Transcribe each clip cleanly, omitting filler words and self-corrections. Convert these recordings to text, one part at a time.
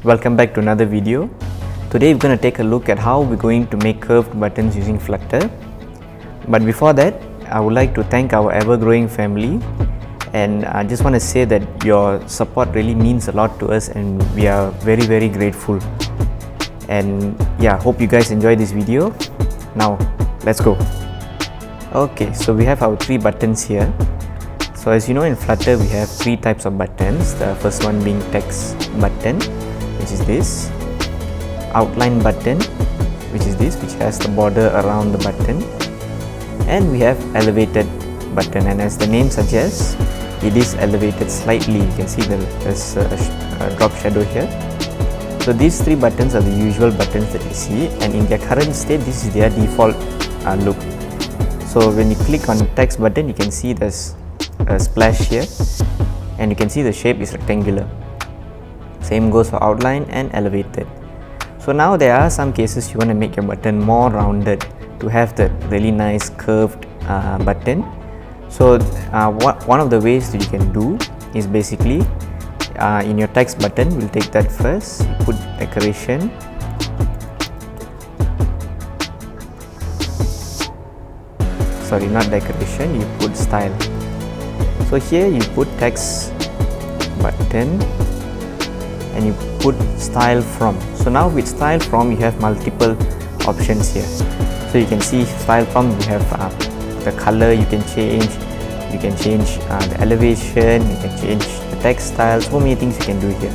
Welcome back to another video. Today we're going to take a look at how we're going to make curved buttons using Flutter. But before that, I would like to thank our ever-growing family, and I just want to say that your support really means a lot to us and we are very grateful. And yeah, hope you guys enjoy this video. Now let's go. Okay, so we have our 3 buttons here. So as you know, in Flutter we have 3 types of buttons. The first one being text button, which is this, outline button, which is this, which has the border around the button, and we have elevated button, and as the name suggests, it is elevated slightly. You can see there's a drop shadow here. So these 3 buttons are the usual buttons that you see, and in their current state this is their default look. So when you click on the text button, you can see there's a splash here, and you can see the shape is rectangular. Same goes for outline and elevated. So now there are some cases you want to make your button more rounded to have the really nice curved button. So one of the ways that you can do is basically in your text button, we'll take that first, you put decoration, sorry, not decoration, you put style. So here you put text button and you put style from. So now with style from you have multiple options here. So you can see style from, you have the color you can change the elevation, you can change the text style, so many things you can do here.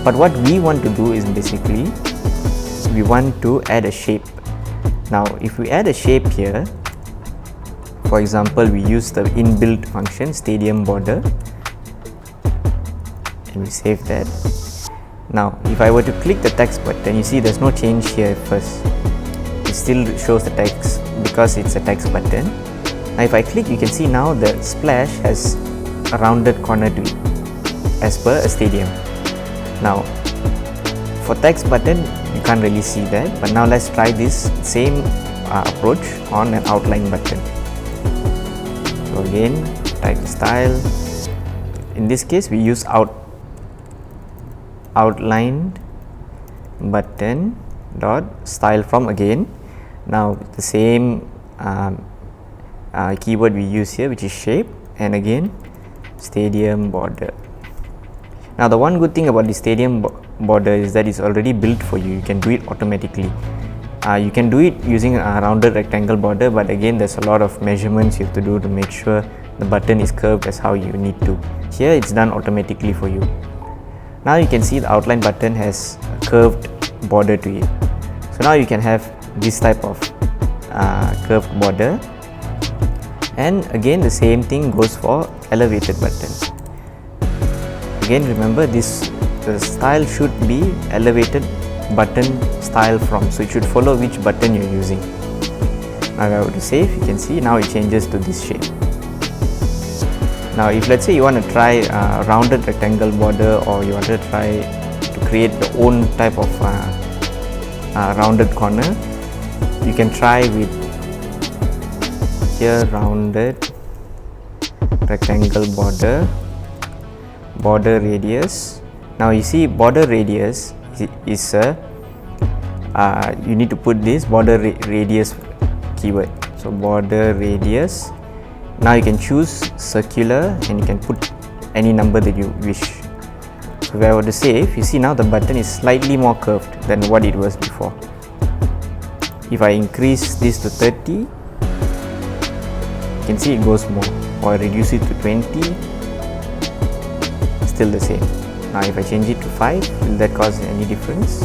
But what we want to do is basically we want to add a shape. Now if we add a shape here, for example, we use the inbuilt function stadium border and we save that. Now if I were to click the text button, you see there's no change here first. It still shows the text because it's a text button. Now if I click, you can see now the splash has a rounded corner to it as per a stadium. Now for text button you can't really see that, but now let's try this same approach on an outline button. So again, type the style. In this case we use outlined button dot style from again. Now the same keyword we use here, which is shape, and again stadium border. Now the one good thing about the stadium border is that it's already built for you. You can do it automatically. You can do it using a rounded rectangle border, but again there's a lot of measurements you have to do to make sure the button is curved as how you need to. Here it's done automatically for you. Now you can see the outline button has a curved border to it. So now you can have this type of curved border, and again the same thing goes for elevated button. Again remember, the style should be elevated button style from, so it should follow which button you're using. Now if I were to save, you can see now it changes to this shape. Now if let's say you want to try a rounded rectangle border, or you want to try to create your own type of rounded corner, you can try with here rounded rectangle border radius. Now you see border radius is you need to put this border radius keyword. So border radius. Now you can choose circular and you can put any number that you wish. So if I were to save, you see now the button is slightly more curved than what it was before. If I increase this to 30, you can see it goes more, or reduce it to 20, still the same. Now if I change it to 5, will that cause any difference?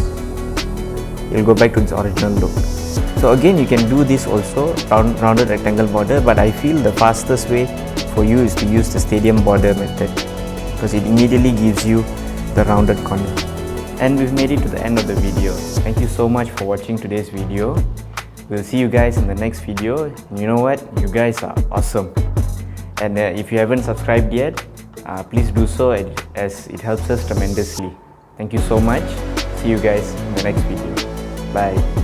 It will go back to its original look. So again you can do this also, rounded rectangle border, but I feel the fastest way for you is to use the stadium border method, because it immediately gives you the rounded corner. And we've made it to the end of the video. Thank you so much for watching today's video. We'll see you guys in the next video. You know what? You guys are awesome. And if you haven't subscribed yet, please do so, as it helps us tremendously. Thank you so much. See you guys in the next video. Bye.